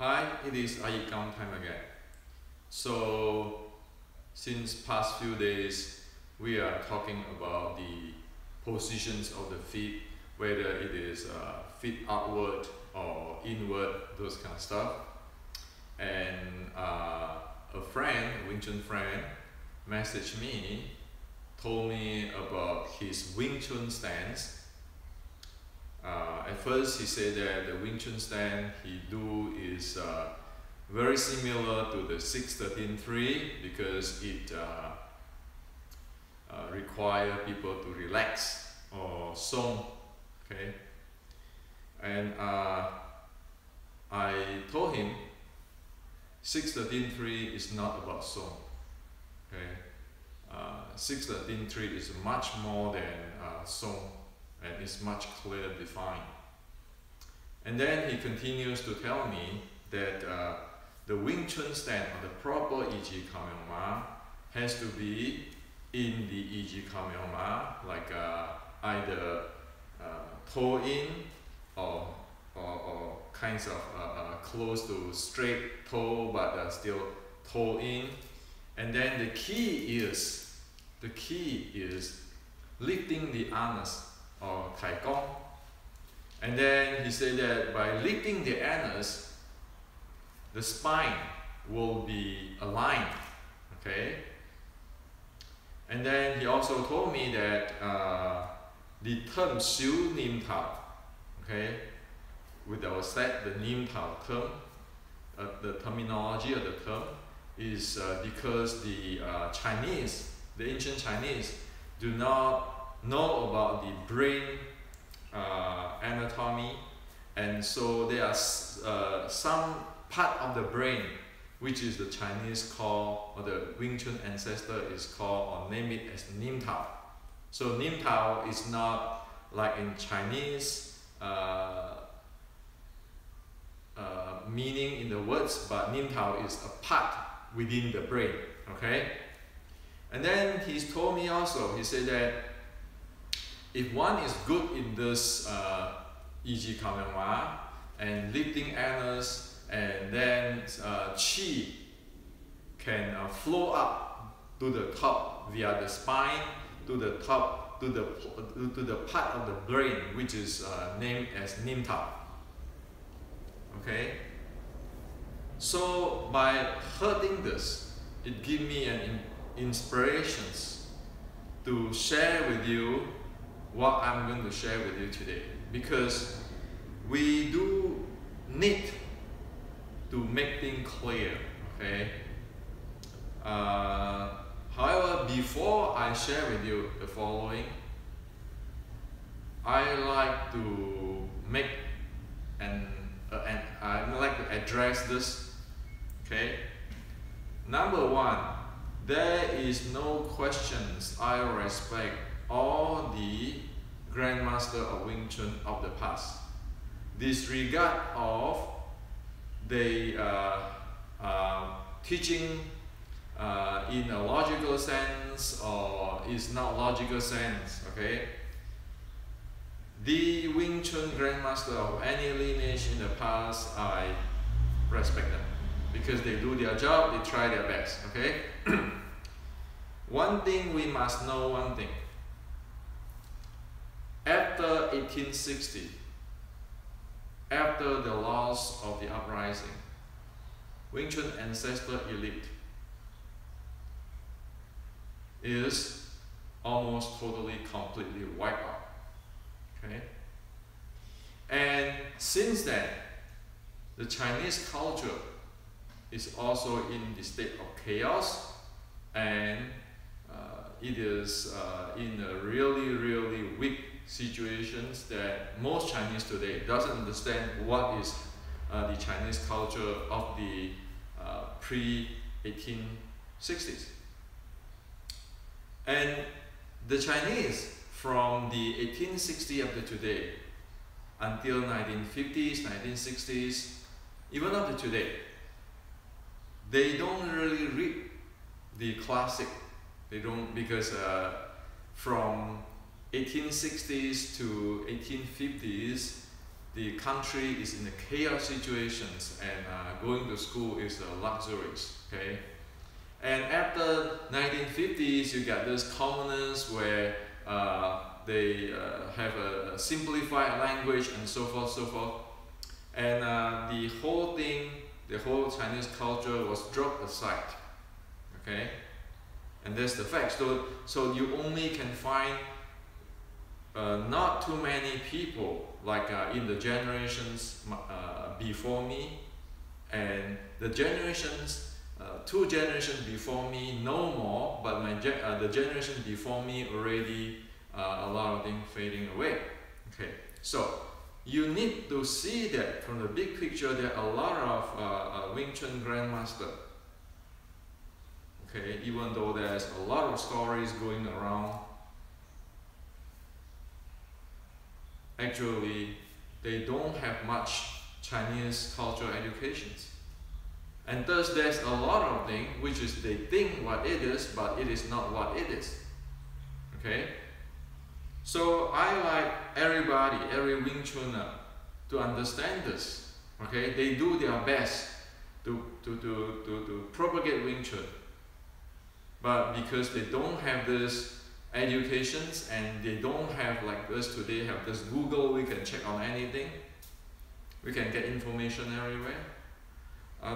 Hi, it is iYikkam time again. So, since past few days, we are talking about the positions of the feet, whether it is feet outward or inward, those kind of stuff. And a friend, a Wing Chun friend, messaged me, told me about his Wing Chun stance. At first he said that the Wing Chun stand he do is very similar to the 6-13-3 because it require people to relax or song, okay? And I told him 6-13-3 is not about song, okay? 6-13-3 is much more than song, and it's much clearer defined. And then he continues to tell me that the Wing Chun stand or the proper iYikkam has to be in the iYikkam, like either toe in or kinds of close to straight toe but still toe in. And then the key is lifting the anus or tai gong. And then he said that by lifting the anus, the spine will be aligned, okay? And then he also told me that the term Xiu Nim Tao, okay, with our set, the Nim Tao term, the terminology of the term is because the Chinese, the ancient Chinese, do not know about the brain anatomy, and so there are some part of the brain which is the Chinese call, or the Wing Chun ancestor is called, or name it as Nim Tao. So Nim Tao is not like in Chinese meaning in the words, but Nim Tao is a part within the brain, okay? And then he's told me also, he said that if one is good in this iYikkam and lifting anus, and then qi can flow up to the top via the spine to the top to the part of the brain which is named as Nim Tao. Okay. So by hearing this, it gives me an inspirations to share with you what I'm going to share with you today, because we do need to make things clear, okay? However, before I share with you the following, I like to make and I like to address this, okay? Number one, there is no questions. I respect all the grandmaster of Wing Chun of the past. Disregard of the teaching in a logical sense or is not logical sense, okay? The Wing Chun grandmaster of any lineage in the past, I respect them because they do their job, they try their best, okay? One thing we must know, one thing. After 1860, after the loss of the uprising, Wing Chun ancestor elite is almost totally, completely wiped out. Okay? And since then, the Chinese culture is also in the state of chaos, and it is in a really, really weak situations that most Chinese today doesn't understand what is the Chinese culture of the pre-1860s. And the Chinese from the 1860s up to today until 1950s, 1960s, even up to today, they don't really read the classic. They don't, because from 1860s to 1850s, the country is in a chaos situations, and going to school is a luxury. Okay, and after 1950s, you got this commoners where they have a simplified language and so forth, so forth, and the whole thing, the whole Chinese culture was dropped aside. Okay, and that's the fact. So you only can find not too many people like in the generations before me, and the generations, 2 generations before me no more, but the generation before me already a lot of things fading away. Okay, so you need to see that from the big picture. There are a lot of Wing Chun grandmaster. Okay, even though there's a lot of stories going around, actually they don't have much Chinese cultural educations, and thus there's a lot of things which is they think what it is, but it is not what it is. Okay, so I like everybody, every Wing Chuner, to understand this. Okay, they do their best to propagate Wing Chun, but because they don't have this educations, and they don't have like this today, have this Google, we can check on anything, we can get information everywhere,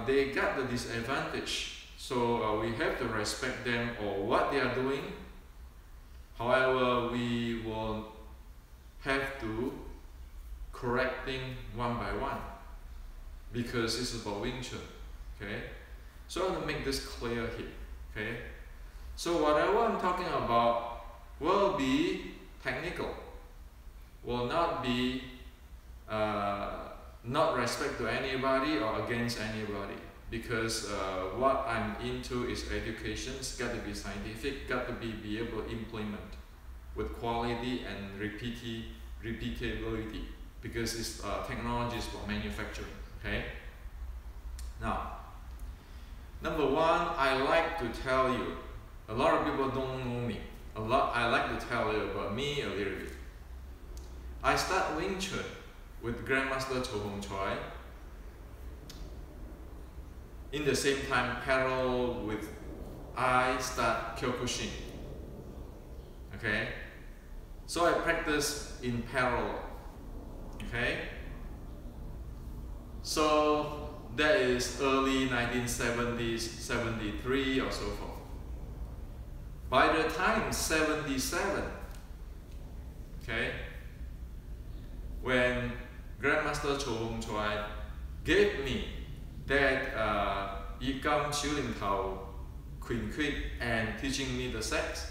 they got the disadvantage. So we have to respect them or what they are doing. However, we will have to correct things one by one, because it's about Wing Chun. Okay, so I want to make this clear here. Okay, so whatever I'm talking about will be technical, will not be not respect to anybody or against anybody, because what I'm into is education. It's got to be scientific, got to be able to implement with quality and repeatability, because it's technologies for manufacturing. Okay. Now, number one, I like to tell you, a lot of people don't know me. I like to tell you about me a little bit. I start Wing Chun with Grandmaster Cho Hong Choi. In the same time, parallel with I start Kyokushin. Okay, so I practice in parallel. Okay, so that is early 1970s, 73 or so forth. By the time 77, okay, when Grandmaster Cho Hong Choi gave me that iYikkam Xiu Tao Queen Quid and teaching me the sets,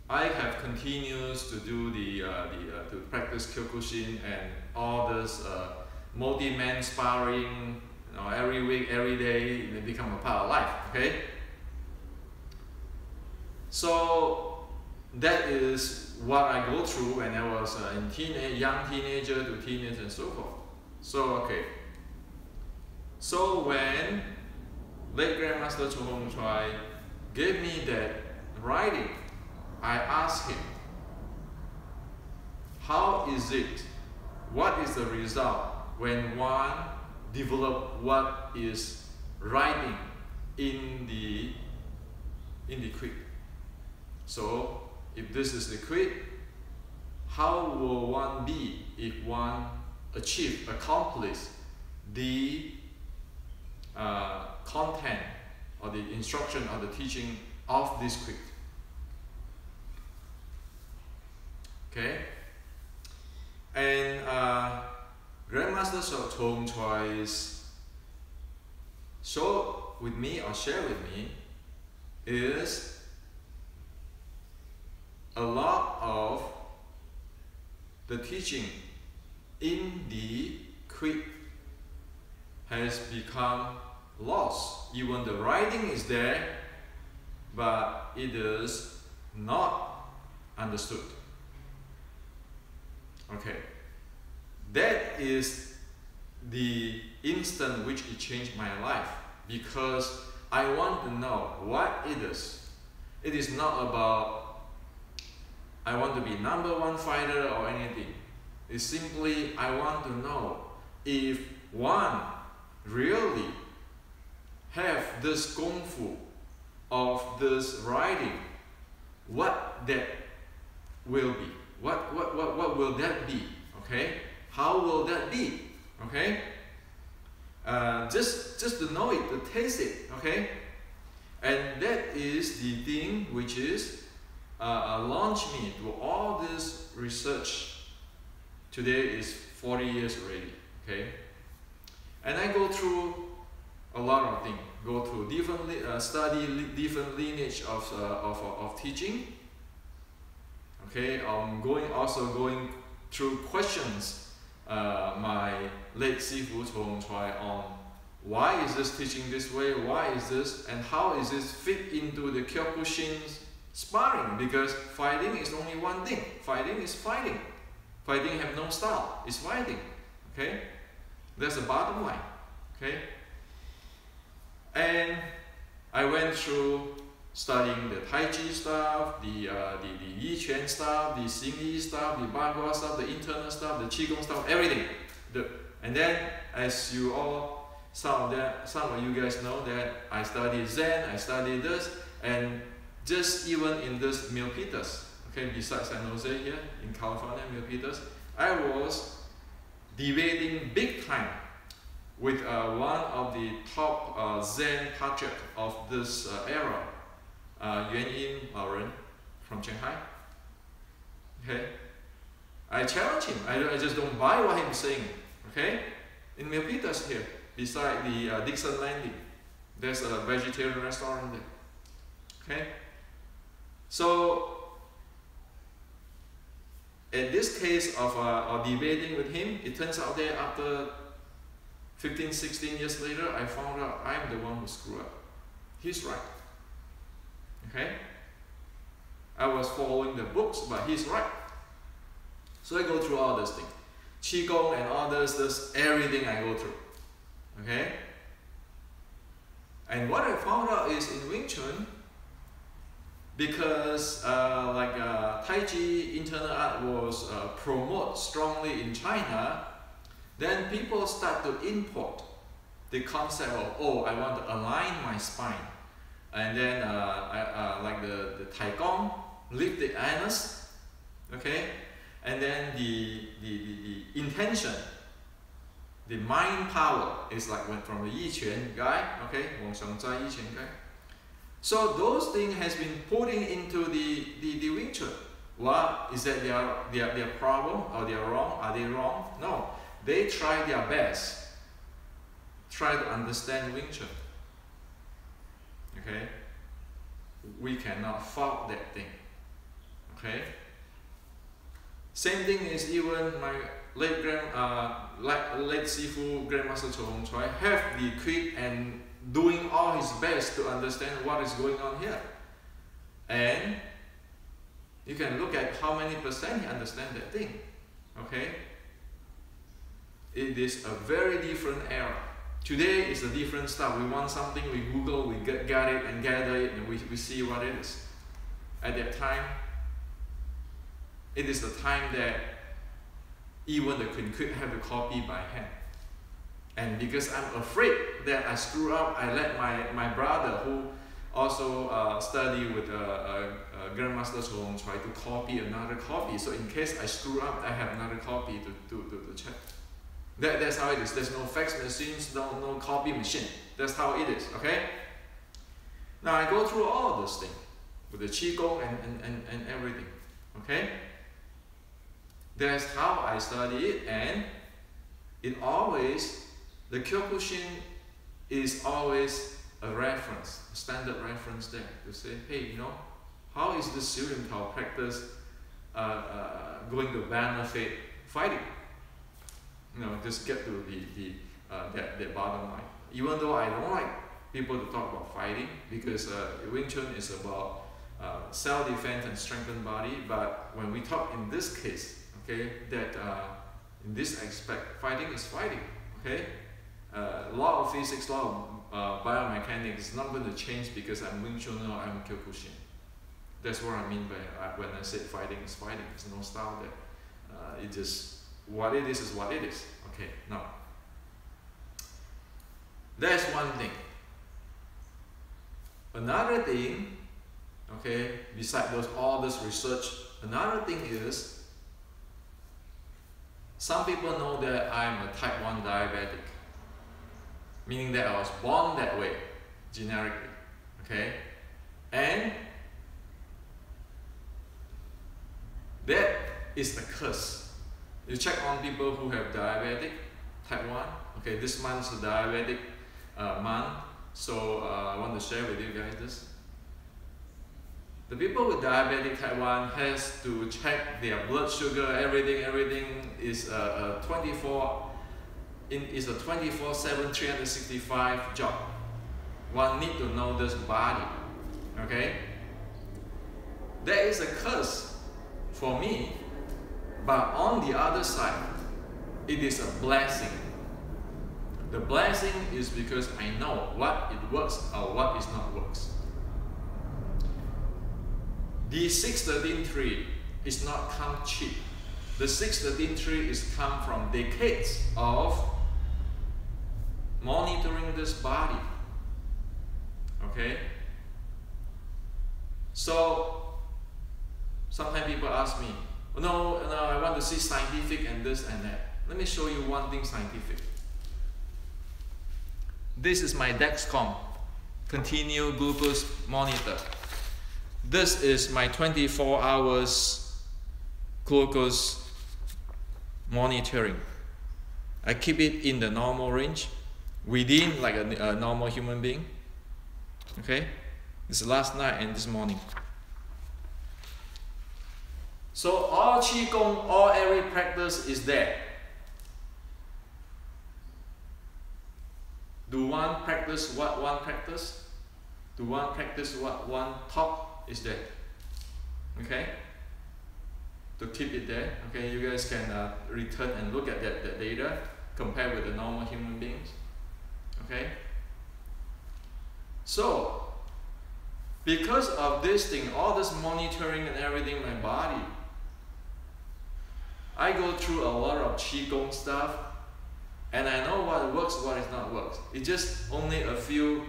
I have continues to do to practice Kyokushin and all this multi-man sparring. Every week, every day, they become a part of life. Okay, so that is what I go through when I was young teenager to teenage and so forth. So okay, so when late Grandmaster Cho Hong Choi gave me that writing, I asked him, how is it, what is the result when one develop what is writing in the quid? So if this is the quid, how will one be if one accomplish the content or the instruction or the teaching of this quid? Okay, and Grandmaster Cho Hong Choi's show with me or share with me is a lot of the teaching in the quid has become lost. Even the writing is there, but it is not understood. Okay, that is the instant which it changed my life, because I want to know what it is. It is not about I want to be #1 fighter or anything. It's simply I want to know if one really have this kung fu of this riding, what that will be. What will that be? Okay? How will that be? Okay? Just to know it, to taste it. Okay? And that is the thing which is launched me to all this research. Today is 40 years already. Okay? And I go through a lot of things. Go through different different lineage of teaching. Okay, also going through questions my late Sifu Chong Choi on why is this teaching this way, why is this, and how is this fit into the Kyokushin's sparring, because fighting is only one thing. Fighting is fighting. Fighting have no style, it's fighting. Okay, that's the bottom line. Okay, and I went through studying the Tai Chi stuff, the Yikkam stuff, the Xingyi stuff, the Bagua stuff, the internal stuff, the Qigong stuff, everything. And then, as you all, some of you guys know that I study Zen, I study this, and just even in this Milpitas, okay, besides San Jose here in California, Milpitas, I was debating big time with one of the top Zen patriarch of this era, Yuan Yin Laoren from Shanghai. Okay, I challenge him. I just don't buy what he's saying. Okay, in Milpitas here, beside the Dixon Landing, there's a vegetarian restaurant there. Okay, so in this case of debating with him, it turns out that after 15, 16 years later, I found out I'm the one who screwed up. He's right. Okay? I was following the books, but he's right. So I go through all this thing. Qigong and all this everything I go through. Okay? And what I found out is in Wing Chun, because Tai Chi internal art was promoted strongly in China, then people start to import the concept of, oh, I want to align my spine. And then like the Tai Gong, lift the anus, okay? And then the intention, the mind power is like went from the Yiquan guy, okay? Wang Xiangzai Yiquan guy. So those things has been putting into the Wing Chun. What is that their problem, or they are wrong? Are they wrong? No. They try their best, try to understand Wing Chun. Okay? We cannot fault that thing. Okay? Same thing is even my late Sifu Grandmaster Chong Choi have the quick and doing all his best to understand what is going on here. And you can look at how many percent he understands that thing. Okay? It is a very different era. Today is a different stuff. We want something, we Google, we get it and gather it, and we see what it is. At that time, it is the time that even the Queen could have to copy by hand. And because I'm afraid that I screw up, I let my brother, who also studied with Grandmaster Chong, try to copy another copy. So in case I screw up, I have another copy to check. That's how it is. There's no fax machines, no copy machine. That's how it is, okay? Now I go through all those things with the Qigong and everything, okay? That's how I study it, and it always, the Kyokushin is always a reference, a standard reference there to say, hey, you know, how is this Xiu Tao practice going to benefit fighting? You know, just get to that bottom line. Even though I don't like people to talk about fighting, because Wing Chun is about self-defense and strengthened body, but when we talk in this case, okay, that in this aspect, fighting is fighting, okay? Law of physics, law of biomechanics is not going to change because I'm Wing Chun or I'm Kyokushin. That's what I mean by when I say fighting is fighting. There's no style there. It just, what it is what it is. Okay, now. That's one thing. Another thing, okay, besides all this research, another thing is, some people know that I'm a type 1 diabetic, meaning that I was born that way, generically, okay? And that is a curse. You check on people who have diabetic, type 1, okay, this month is a diabetic month, so I want to share with you guys this. The people with diabetic type 1 has to check their blood sugar, everything is a 24/7, 365 job. One need to know this body, okay? There is a curse for me, but on the other side, it is a blessing. The blessing is because I know what it works or what is not works. The 613.3 is not come cheap. The 613.3 is come from decades of monitoring this body. Okay? So sometimes people ask me, no, I want to see scientific and this and that. Let me show you one thing scientific. This is my Dexcom continuous glucose monitor. This is my 24 hours glucose monitoring. I keep it in the normal range, within like a normal human being. Okay, this is last night and this morning. So all Qigong, all every practice is there. Do one practice what one practice? Do one practice what one talk? Is there. Okay? To keep it there. Okay, you guys can return and look at that data, compare with the normal human beings. Okay? So, because of this thing, all this monitoring and everything in my body, I go through a lot of Qigong stuff, and I know what works, what is not works. It's just only a few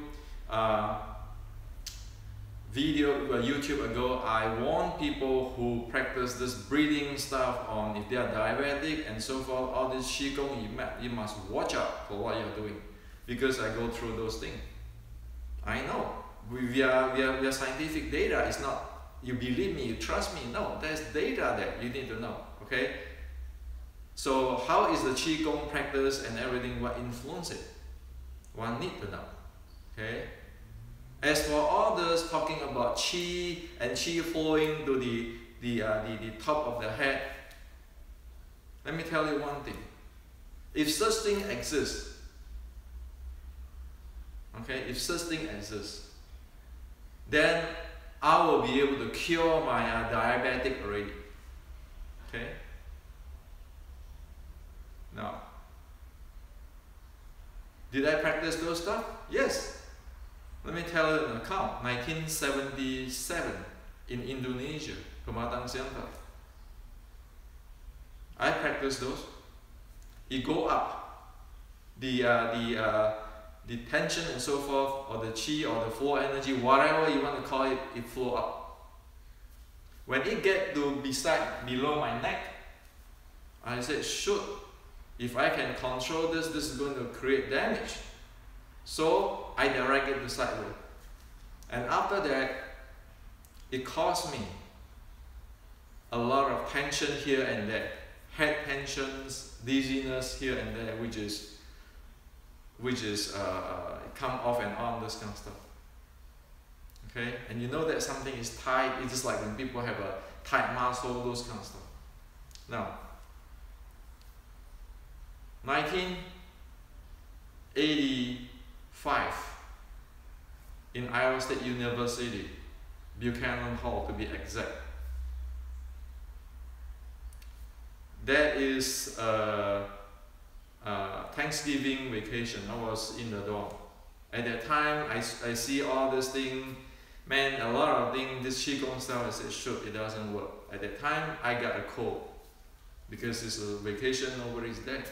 YouTube ago, I warned people who practice this breathing stuff on if they are diabetic and so forth, all this Qigong, you must watch out for what you're doing, because I go through those things. I know, we are scientific data. It's not, you believe me, you trust me. No, there's data that you need to know, okay? So how is the Qigong practice and everything, what influence it? One need to know, okay? As for all this talking about Qi and Qi flowing to the top of the head, let me tell you one thing. If such thing exists, okay, if such thing exists, then I will be able to cure my diabetic already, okay? Now, did I practice those stuff? Yes. Let me tell you an account. 1977 in Indonesia, Pematang Siantar. I practiced those. It go up. The tension and so forth, or the Qi or the flow energy, whatever you want to call it, it flow up. When it get to below my neck, I said, shoot, if I can control this, this is going to create damage. So I direct it to sideways. And after that, it caused me a lot of tension here and there. Head tensions, dizziness here and there, which is come off and on, this kind of stuff. Okay? And you know that something is tight. It's just like when people have a tight muscle, those kind of stuff. Now, 1985 in Iowa State University, Buchanan Hall to be exact. That is Thanksgiving vacation. I was in the dorm. At that time, I see all this thing, Man, a lot of things, this Qigong style, I said, shoot, it doesn't work. At that time, I got a cold because it's a vacation, nobody's there.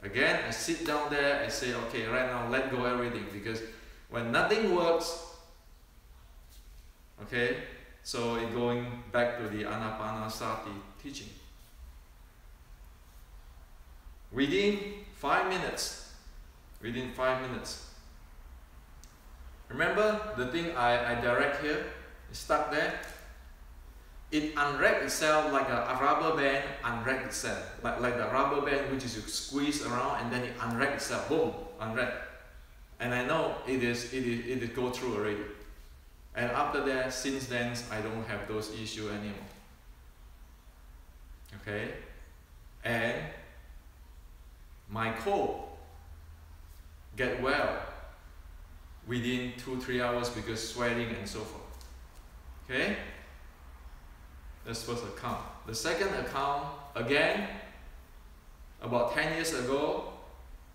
Again, I sit down there, I say, okay, right now, let go everything, because when nothing works, okay, so it's going back to the Anapanasati teaching. Within 5 minutes, remember the thing I direct here, it's stuck there? It unwraps itself like a rubber band, unwraps itself. Like the rubber band which is you squeeze around and then it unwraps itself, boom, unwrap. And I know it is go through already. And after that, since then, I don't have those issues anymore. Okay? And my cold get well within 2-3 hours because sweating and so forth. Okay? That's first account. The second account, again, about 10 years ago,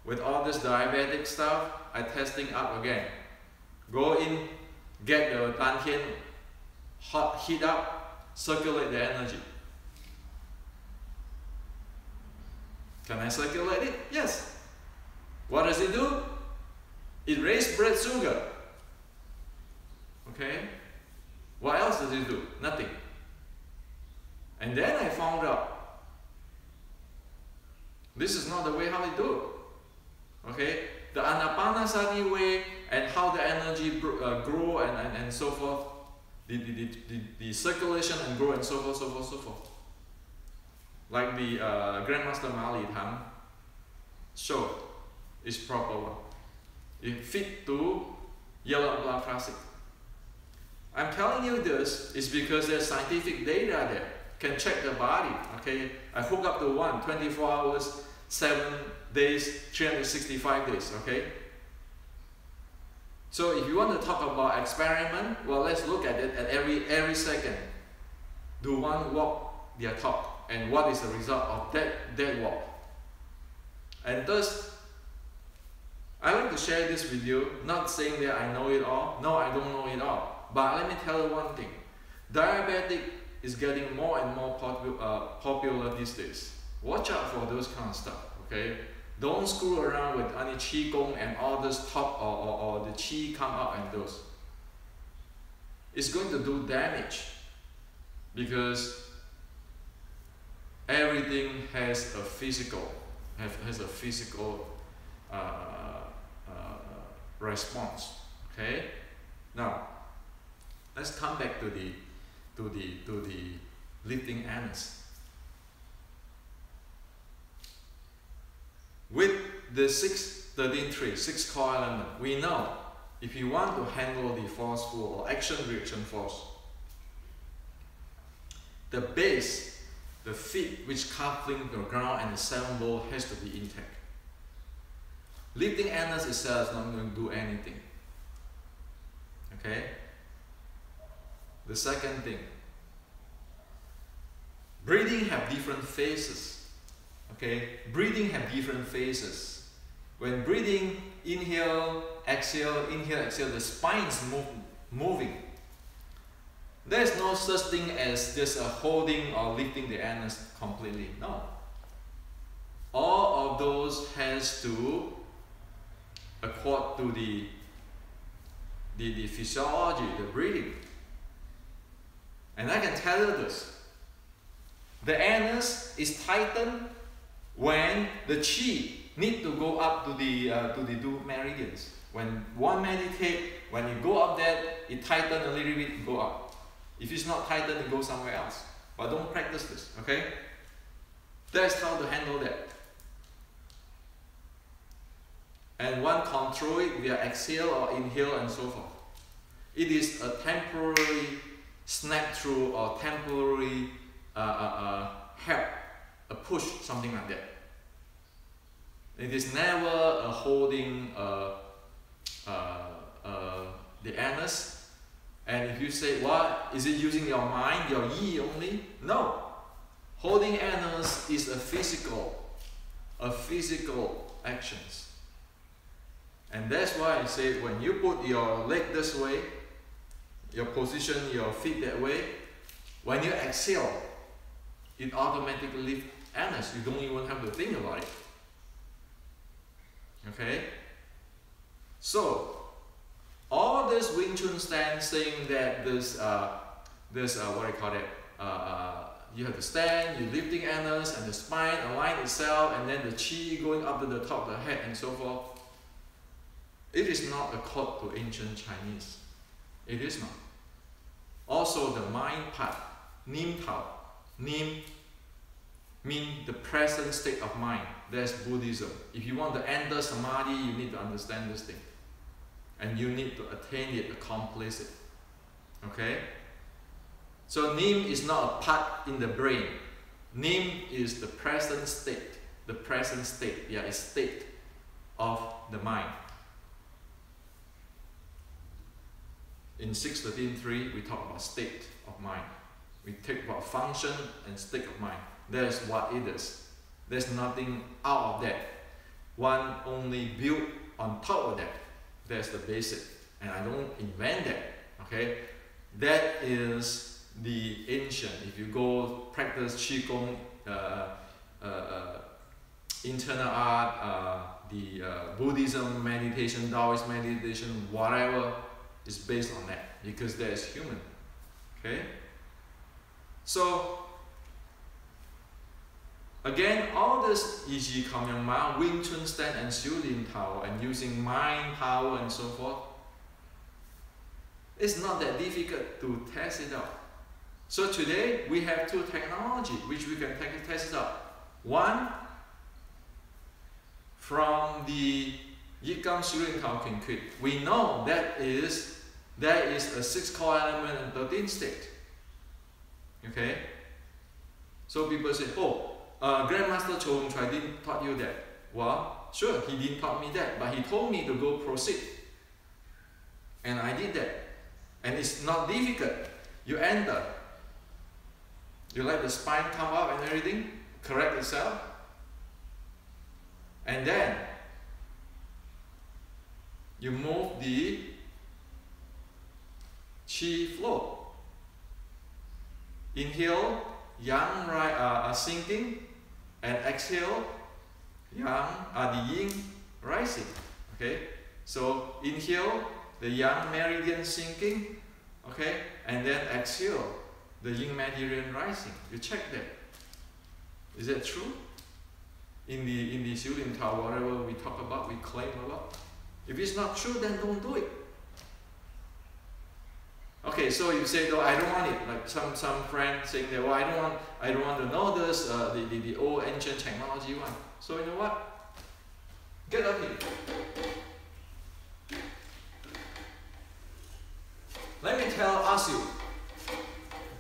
with all this diabetic stuff, I testing up again. Go in, get the dantian hot, heat up, circulate the energy. Can I circulate it? Yes. What does it do? It raises blood sugar. Okay? What else does it do? Nothing. And then I found out this is not the way how they do it. Okay? The Anapanasati way and how the energy grow and so forth, the circulation and grow and so forth. Like the Grandmaster Mali Tham showed is proper one. It fit to Yellow Blood Classic. I'm telling you this is because there's scientific data there. Can check the body. Okay, I hook up to one 24 hours, 7 days, 365 days. Okay. So if you want to talk about experiment, well, let's look at it at every second. Do one walk their talk, and what is the result of that walk? And thus, I like to share this with you, not saying that I know it all. No, I don't know it all. But let me tell you one thing. Diabetic is getting more and more popular these days. Watch out for those kind of stuff, okay? Don't screw around with any Qigong and all this talk or the Qi come out and those. It's going to do damage because everything has a physical, response, okay? Now, let's come back to the lifting anus. With the 6-13-3, 6 core element, we know if you want to handle the forceful or action-reaction force, the base, the feet which coupling the ground and the 7 ball has to be intact. Lifting anus itself is not going to do anything. Okay? The second thing, breathing have different phases. Okay, breathing have different phases. When breathing, inhale, exhale, the spine is moving. There is no such thing as just holding or lifting the anus completely. No. All of those has to accord to the physiology, the breathing. And I can tell you this. The anus is tightened when the chi need to go up to the two meridians. When one meditate, when you go up there, it tighten a little bit, go up. If it's not tightened, it goes somewhere else. But don't practice this, okay? That's how to handle that. And one control it via exhale or inhale and so forth. It is a temporary snap through or temporary help, a push, something like that. It is never a holding the anus. And if you say, what, is it using your mind, your yi only? No. Holding anus is a physical actions. And that's why I say when you put your leg this way, you position your feet that way, when you exhale, it automatically lifts anus. You don't even have to think about it. Okay? So, all this Wing Chun stand saying that this what do you call it? You have to stand, you're lifting anus, and the spine align itself, and then the chi going up to the top of the head, and so forth. It is not a code to ancient Chinese. It is not. Also, the mind part, Nim Tao. Nim means the present state of mind. That's Buddhism. If you want to enter Samadhi, you need to understand this thing. And you need to attain it, accomplish it. Okay? So Nim is not a part in the brain. Nim is the present state. The present state, yeah, it's state of the mind. In 613.3, we talk about state of mind. We talk about function and state of mind. That's what it is. There's nothing out of that. One only built on top of that. That's the basic. And I don't invent that. Okay? That is the ancient. If you go practice Qigong, internal art, the Buddhism meditation, Taoist meditation, whatever, is based on that, because that is human. Okay? So, again, all this iYikkam, Wing Chun stand and Xiu Lin Tao, and using mind power and so forth, it's not that difficult to test it out. So today, we have two technologies which we can test it out. One, from the iYikkam Xiu Lin Tao King Quid, we know there is a 6 core element and 13 state. Okay? So people say, oh, Grandmaster Cho Hung Choi didn't taught you that. Well, sure, he didn't taught me that, but he told me to go proceed. And I did that. And it's not difficult. You enter. You let the spine come up and everything, correct itself. And then you move the chi flow. Inhale, yang sinking, and exhale, yang the yin rising. Okay, so inhale, the yang meridian sinking, okay, and then exhale, the yin meridian rising. You check that. Is that true? In the Xiu Lin Tao, whatever we talk about, we claim about. If it's not true, then don't do it. Okay, so you say, though, I don't want it. Like some friend saying that, well, I don't want to know this, the old ancient technology one. So you know what? Get up here. Let me ask you.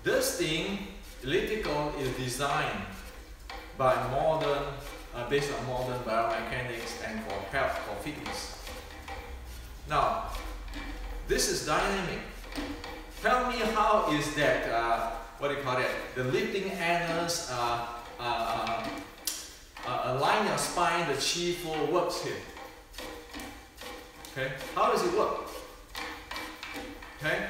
This thing, elliptical, is designed by based on modern biomechanics and for health, for fitness. Now, this is dynamic. Tell me how is that, what do you call it, the lifting anus, align your spine, the chi flow works here. Okay, how does it work? Okay,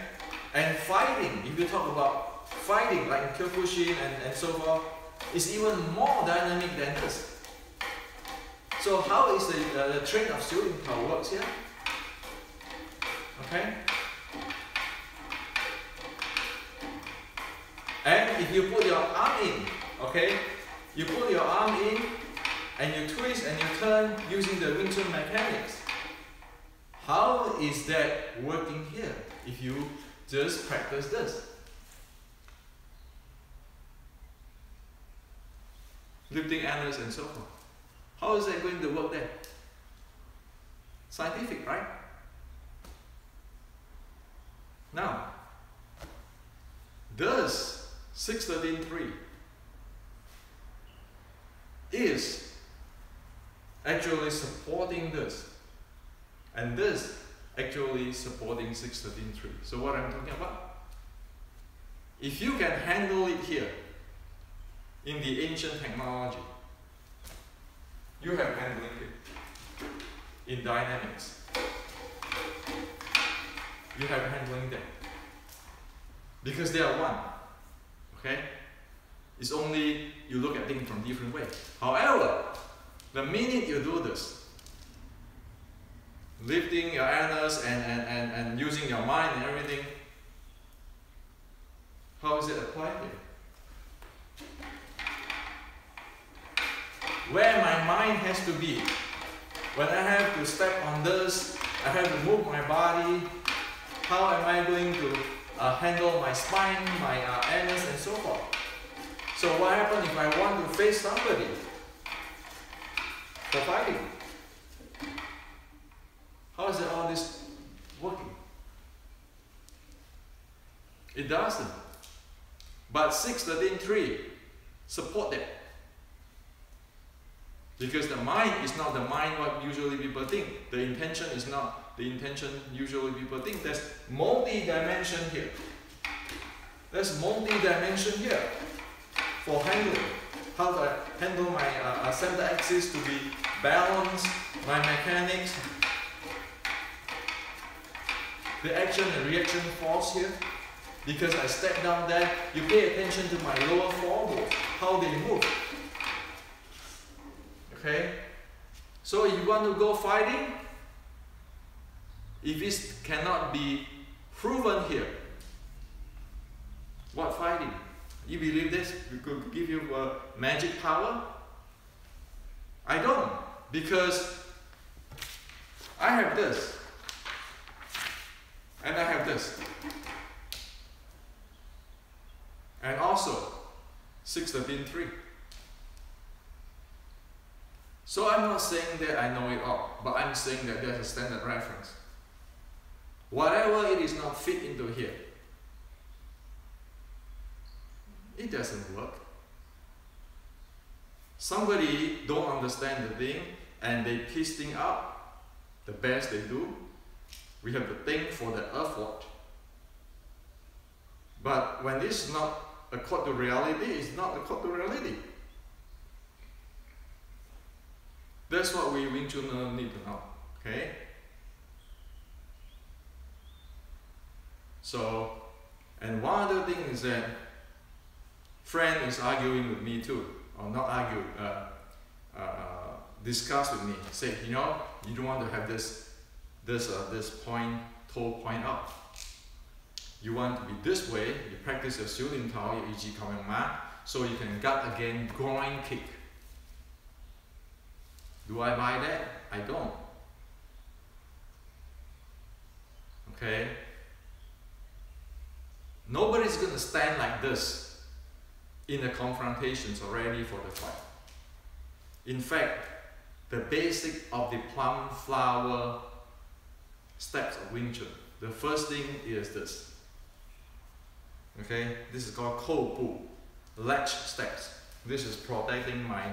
and fighting, if you talk about fighting like Kyokushin and so forth, is even more dynamic than this. So how is the train of Xiu Lin Tao works here? Okay? And if you put your arm in, okay? You put your arm in and you twist and you turn using the Wing Chun mechanics. How is that working here if you just practice this? Lifting anus and so forth. How is that going to work there? Scientific, right? Now, this 613.3 is actually supporting this, and this actually supporting 613.3. So what I'm talking about? If you can handle it here in the ancient technology, you have handling it in dynamics. You have handling that. because they are one. Okay? It's only you look at things from different way. However, the minute you do this, lifting your anus and using your mind and everything, how is it applied here? Where my mind has to be. When I have to step on this, I have to move my body. How am I going to handle my spine, my anus, and so forth? So what happens if I want to face somebody for fighting? How is it all this working? It doesn't. But 6.13.3 support that. Because the mind is not the mind what usually people think. The intention is not the intention usually people think. There's multi-dimension here. There's multi-dimension here for handling. How do I handle my center axis to be balanced, my mechanics, the action and reaction force here. Because I step down there, you pay attention to my lower forearms, how they move. Okay? So if you want to go fighting, if it cannot be proven here, what fighting? You believe this could give you magic power? I don't, because I have this, and I have this. And also 6.13.3. So I'm not saying that I know it all, but I'm saying that there's a standard reference. Whatever it is not fit into here, it doesn't work. Somebody don't understand the thing and they piece things up the best they do. We have to think for the effort. But when this is not accord to reality, it's not accord to reality. That's what we Wing Chuners need to know. Okay? So, and one other thing is that friend is arguing with me too, or not argue, discuss with me. Say, you know, you don't want to have this point, toe point up. You want to be this way. You practice your Xiulin Tao, your iYikkam, so you can guard against groin kick. Do I buy that? I don't. Okay? Nobody's going to stand like this in the confrontations or ready for the fight. In fact, the basic of the plum flower steps of Wing Chun, the first thing is this. Okay? This is called Kou Bu, latch steps. This is protecting my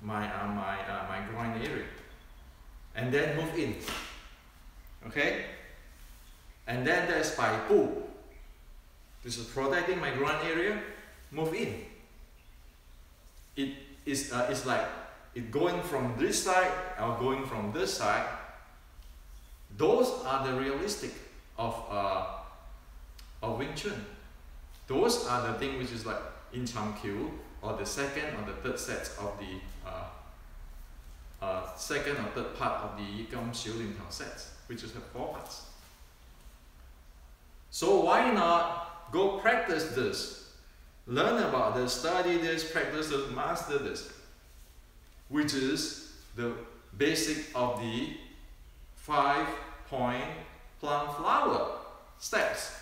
groin area, and then move in. Okay, and then there's Bai Bu. This is protecting my groin area. Move in. It is it's like it going from this side or going from this side. Those are the realistic of Wing Chun. Those are the things which is like in Chang Kyu, or the second or the third sets of the second or third part of the iYikkam Xiulin Tao sets, which is the 4 parts. So why not go practice this, learn about this, study this, practice this, master this, which is the basic of the 5-point plum flower steps.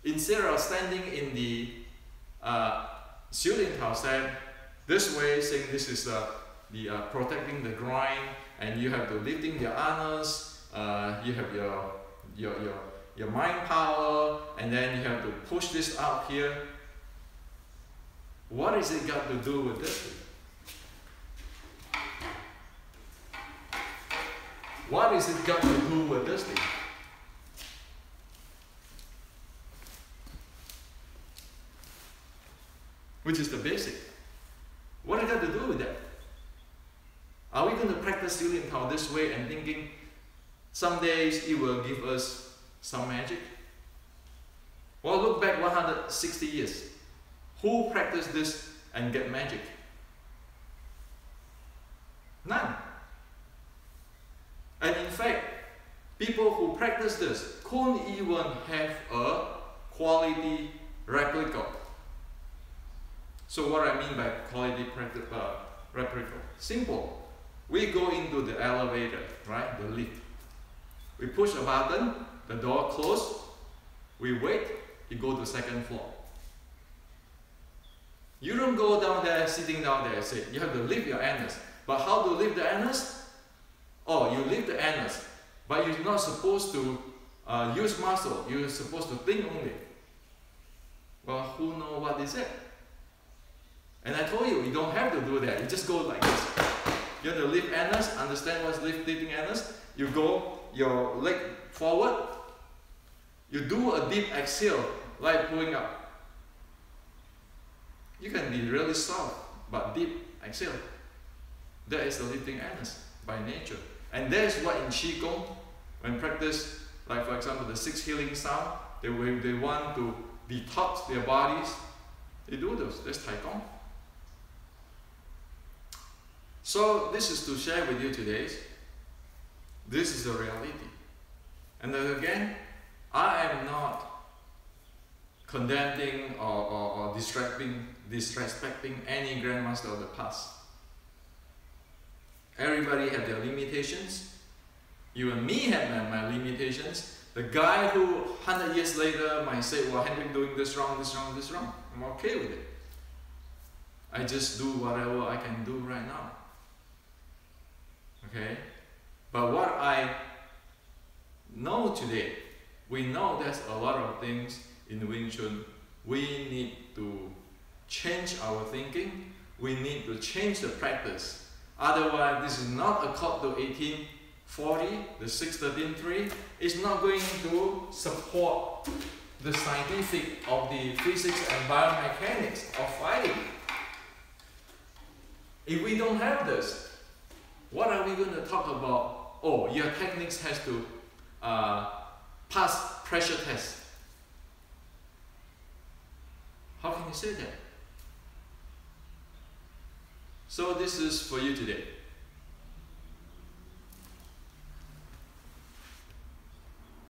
Instead of standing in the Xiulin Tao set this way, saying this is the protecting the groin, and you have to lifting your anus, you have your mind power, and then you have to push this up here. What is it got to do with this thing? What is it got to do with this thing? Which is the basic. What is it got to do with that? Are we going to practice Xiulin Tao this way and thinking some days it will give us some magic? Well, look back 160 years. Who practiced this and get magic? None. And in fact, people who practice this couldn't even have a quality replica. So what I mean by quality replica? Simple. We go into the elevator, right? The lift. We push a button, the door closes, we wait, you go to the second floor. You don't go down there, sitting down there and say, you have to lift your anus. But how to lift the anus? Oh, you lift the anus, but you're not supposed to use muscle, you're supposed to think only. Well, who knows what is it? And I told you, you don't have to do that, you just go like this. You have to lift anus, understand what's lifting anus? You go your leg forward, you do a deep exhale, like pulling up. You can be really soft, but deep exhale. That is the lifting anus by nature. And that is what in Qigong, when practice, like for example the 6 healing sound, they want to detox their bodies, they do those. That's Tai Gong. So this is to share with you today. This is the reality. And then again, I am not condemning or disrespecting any grandmaster of the past. Everybody have their limitations. You and me have my limitations. The guy who 100 years later might say, well, Henrik doing this wrong, this wrong, this wrong. I'm okay with it. I just do whatever I can do right now. Okay? But what I know today, we know there's a lot of things in Wing Chun. We need to change our thinking. We need to change the practice. Otherwise, this is not a cult to 1840, the 613.3. It's not going to support the scientific of the physics and biomechanics of fighting. If we don't have this, what are we going to talk about? Oh, your techniques has to pass pressure test. How can you say that? So this is for you today.